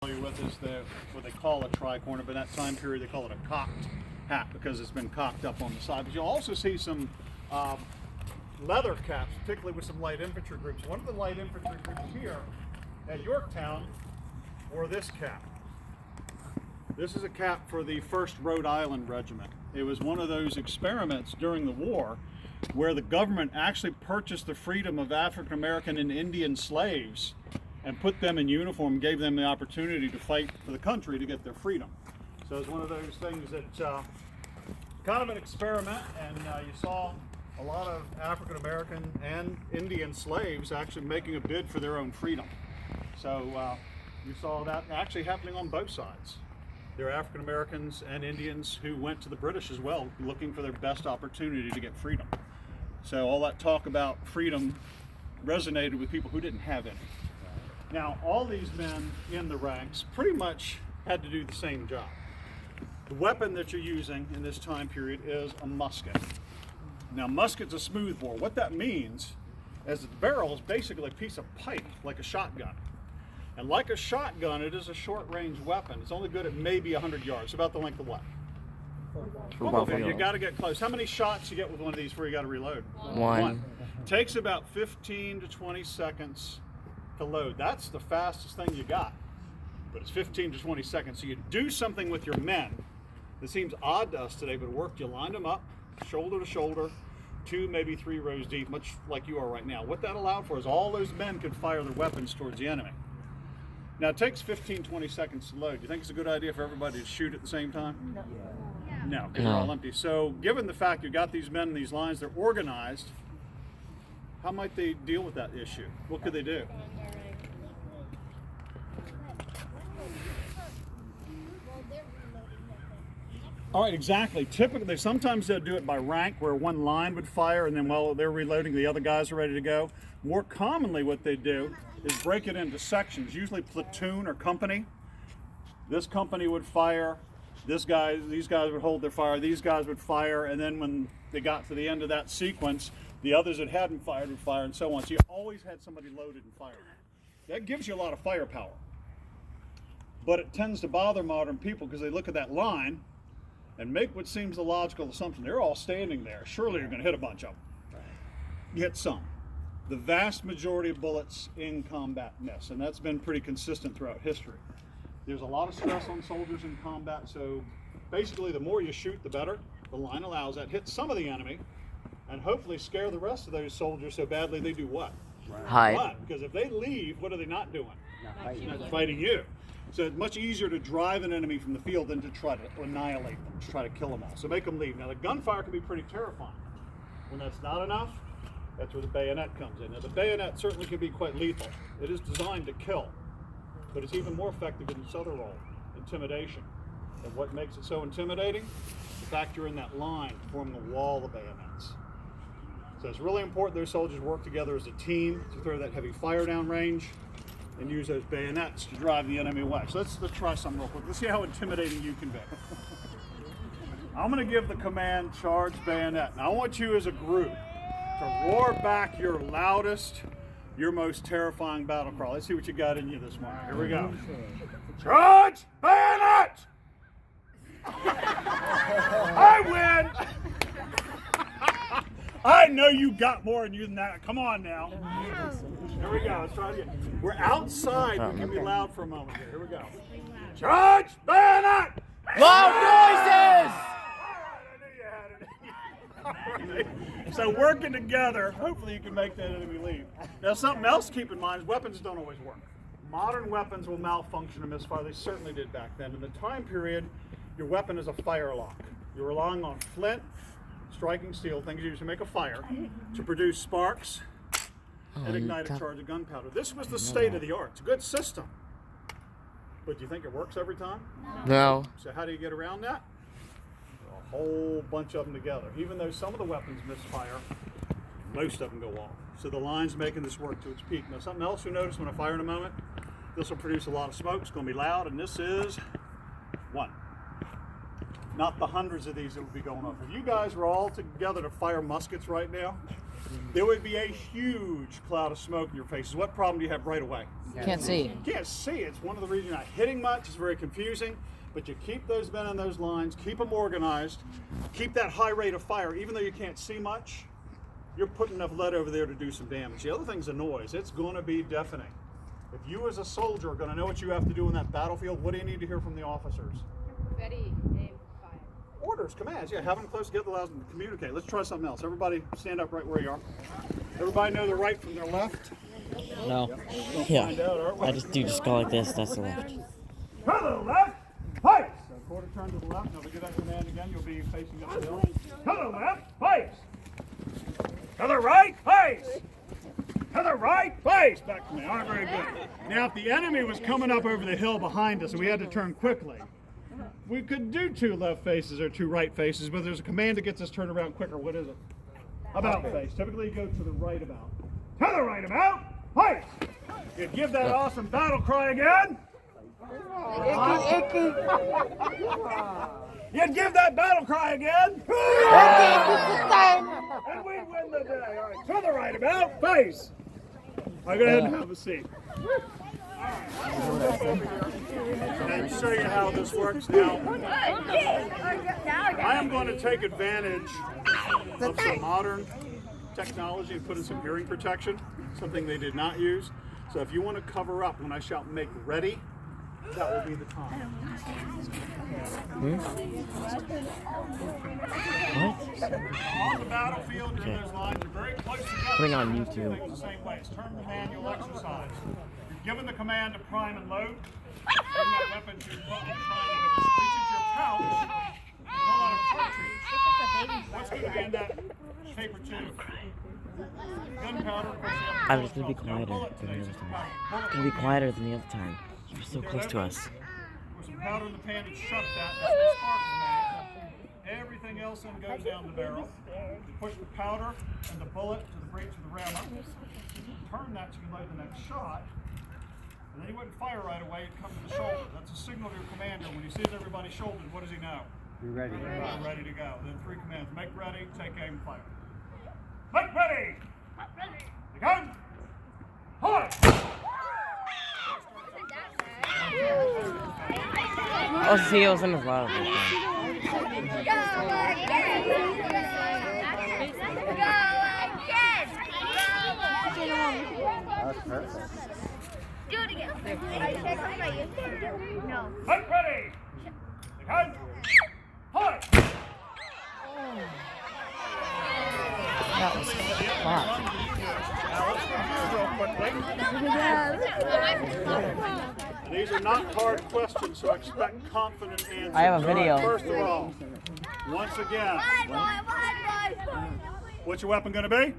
With is what they call a tricorner, but in that time period they call it a cocked hat because it's been cocked up on the side. But you'll also see some leather caps, particularly with some light infantry groups. One of the light infantry groups here at Yorktown wore this cap. This is a cap for the 1st Rhode Island Regiment. It was one of those experiments during the war where the government actually purchased the freedom of African American and Indian slaves and put them in uniform, gave them the opportunity to fight for the country to get their freedom. So it's one of those things that kind of an experiment, and you saw a lot of African American and Indian slaves actually making a bid for their own freedom. So you saw that actually happening on both sides. There are African Americans and Indians who went to the British as well, looking for their best opportunity to get freedom. So all that talk about freedom resonated with people who didn't have any. Now, all these men in the ranks pretty much had to do the same job. The weapon that you're using in this time period is a musket. Now, musket's a smoothbore. What that means is that the barrel is basically a piece of pipe, like a shotgun. And like a shotgun, it is a short-range weapon. It's only good at maybe 100 yards, about the length of what? You got to get close. How many shots you get with one of these before you got to reload? One. Takes about 15 to 20 seconds to load. That's the fastest thing you got, but it's 15 to 20 seconds. So you do something with your men that seems odd to us today, but it worked. You lined them up shoulder to shoulder, 2 maybe 3 rows deep, much like you are right now. What that allowed for is all those men could fire their weapons towards the enemy. Now it takes 15-20 seconds to load. Do you think it's a good idea for everybody to shoot at the same time? No, because they're all empty. So given the fact you've got these men in these lines, they're organized, how might they deal with that issue? What could they do? All right, exactly. Typically, sometimes they'll do it by rank, where one line would fire, and then while they're reloading, the other guys are ready to go. More commonly, what they do is break it into sections, usually platoon or company. This company would fire, these guys would hold their fire, these guys would fire, and then when they got to the end of that sequence, the others that hadn't fired would fire, and so on. So you always had somebody loaded and firing. That gives you a lot of firepower. But it tends to bother modern people because they look at that line and make what seems the logical assumption. They're all standing there. Surely you're going to hit a bunch of them. You hit some. The vast majority of bullets in combat miss, and that's been pretty consistent throughout history. There's a lot of stress on soldiers in combat, so basically the more you shoot, the better. The line allows that. Hit some of the enemy, and hopefully scare the rest of those soldiers so badly they do what? Hide. Run. Because if they leave, what are they not doing? Not fighting you. So it's much easier to drive an enemy from the field than to try to annihilate them, to try to kill them all. So make them leave. Now the gunfire can be pretty terrifying. When that's not enough, that's where the bayonet comes in. Now the bayonet certainly can be quite lethal. It is designed to kill, but it's even more effective in its other role, intimidation. And what makes it so intimidating? The fact you're in that line forming a wall of bayonets. So it's really important those soldiers work together as a team to throw that heavy fire down range and use those bayonets to drive the enemy away. So let's try something real quick. Let's see how intimidating you can be. I'm going to give the command, charge bayonet. Now I want you as a group to roar back your loudest, your most terrifying battle cry. Let's see what you got in you this morning. Here we go. Charge bayonet! I win! I know you got more in you than that. Come on now. Here we go. Let's try it again. We're outside. We can be loud for a moment here. Here we go. Charge bayonet! Loud noises! All right. So working together, hopefully you can make that enemy leave. Now something else to keep in mind is weapons don't always work. Modern weapons will malfunction and misfire. They certainly did back then. In the time period, your weapon is a fire lock. You're relying on flint, striking steel, things used to make a fire, to produce sparks and ignite a charge of gunpowder. This was the state of the art. It's a good system. But do you think it works every time? No. So how do you get around that? A whole bunch of them together. Even though some of the weapons misfire, most of them go off. So the line's making this work to its peak. Now something else you'll notice when I fire in a moment, this will produce a lot of smoke. It's going to be loud, and this is one. Not the hundreds of these that will be going off. If you guys were all together to fire muskets right now, there would be a huge cloud of smoke in your faces. What problem do you have right away? Can't see. You can't see. It's one of the reasons you're not hitting much. It's very confusing. But you keep those men in those lines, keep them organized, keep that high rate of fire. Even though you can't see much, you're putting enough lead over there to do some damage. The other thing's the noise. It's going to be deafening. If you as a soldier are going to know what you have to do in that battlefield, what do you need to hear from the officers? Ready, aim, fire. Orders, commands. Yeah, have them close together, allows them to communicate. Let's try something else. Everybody stand up right where you are. Everybody know the right from their left? No. We'll Yeah. find out, aren't we? I just go like this. That's the left. To the left, face. So quarter turn to the left. Now to get that command again, you'll be facing up the hill. To the left, face. To the right, face. To the right, face. Back to me. All right, very good. Now, if the enemy was coming up over the hill behind us and we had to turn quickly, we could do 2 left faces or 2 right faces, but there's a command that gets us turned around quicker. What is it? About face. Typically, you go to the right about. To the right about, face. You give that awesome battle cry again. You'd give that battle cry again. And we'd win the day. All right, to the right about, face. I'll go ahead and have a seat. And show you how this works now. I am going to take advantage of some modern technology and put in some hearing protection, something they did not use. So if you want to cover up when I shout make ready, that will be the time. On the battlefield, during those lines, you're very close together. Putting on YouTube. Things the same way. It's termed the manual exercise. You're given the command to prime and load. Bring that weapon to your button, reach into your pouch, pull out a cartridge. What's going to be in that paper tube? Gunpowder. Of course, I'm just gonna be quieter than the other time. It's gonna be quieter than the other time. You're so close to us. With some powder in the pan and shut that. That's the spark is made. Everything else then goes down the barrel. You push the powder and the bullet to the breech of the rammer. Turn that so you can load the next shot. And then he wouldn't fire right away, it'd come to the shoulder. That's a signal to your commander. When he sees everybody shouldered, what does he know? You're ready. You're ready to go. Then 3 commands. Make ready, take aim, fire. Make ready! The gun! Hold! Oh, see, it was in his loud. That's perfect. Do it again. No. Make ready! The gun! Hold! That was hot. These are not hard questions, so expect confident answers. I have a video. All right, first of all, once again, what's your weapon going to be?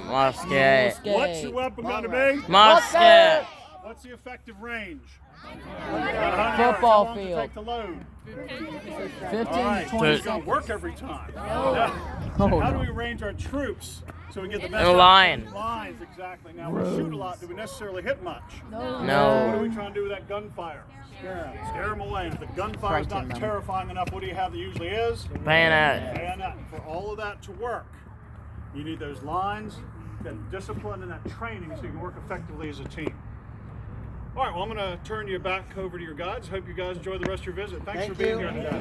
Musket. What's your weapon going to be? Musket. What's the effective range? Football How long does it field. take to load? 15 All right, to so 20 it's going to work every time. So how do we arrange our troops so we get the best In a line. lines? Exactly. Now we shoot a lot. Do we necessarily hit much? What are No. we trying to do with that gunfire? Scare them away. And if the gunfire is not Frighten them. terrifying enough, what do you have that usually is? Bayonet. Bayonet. For all of that to work, you need those lines, that discipline, and that training so you can work effectively as a team. All right, well, I'm going to turn you back over to your guides. Hope you guys enjoy the rest of your visit. Thanks for being here today.